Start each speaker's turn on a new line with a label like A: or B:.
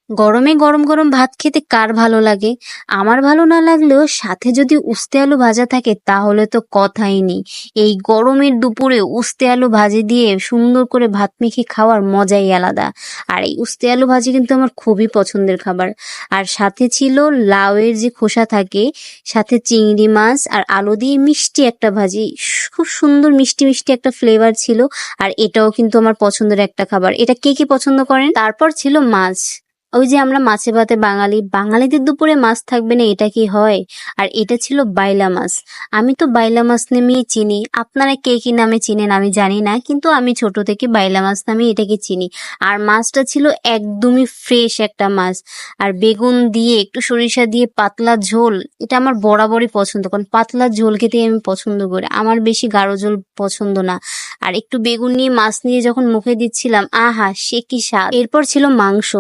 A: গরমে গরম গরম ভাত খেতে কার ভালো লাগে? আমার ভালো না লাগলেও সাথে যদি উস্তে আলু ভাজা থাকে তাহলে তো কথাই নেই। এই গরমের দুপুরে উস্তে আলু ভাজি দিয়ে সুন্দর করে ভাত মেখে খাওয়ার মজাই আলাদা। আর এই উস্তে আলু ভাজি কিন্তু আমার খুবই পছন্দের খাবার। আর সাথে ছিল লাউয়ের যে খোসা থাকে, সাথে চিংড়ি মাছ আর আলু দিয়ে মিষ্টি একটা ভাজি। খুব সুন্দর মিষ্টি মিষ্টি একটা ফ্লেভার ছিল। আর এটাও কিন্তু আমার পছন্দের একটা খাবার। এটা কে কে পছন্দ করেন? তারপর ছিল মাছ। ওই যে আমরা মাছে ভাতে বাঙালি, বাঙালিদের দুপুরে মাছ থাকবে না এটা কি হয়? আর এটা ছিল বাইলা মাছ। আমি তো বাইলা মাছ নামেই চিনি, আপনারা কে কি নামে চিনেন আমি জানি না, কিন্তু আমি ছোট থেকে বাইলা মাছ নামে এটাকে চিনি। আর মাছটা ছিল একদমই ফ্রেশ একটা মাছ। আর বেগুন দিয়ে একটু সরিষা দিয়ে পাতলা ঝোল, এটা আমার বরাবরই পছন্দ, কারণ পাতলা ঝোল খেতে আমি পছন্দ করি, আমার বেশি গাঢ় ঝোল পছন্দ না। আর একটু বেগুন নিয়ে মাছ নিয়ে যখন মুখে দিচ্ছিলাম, আহা সে কি স্বাদ! এরপর ছিল মাংস।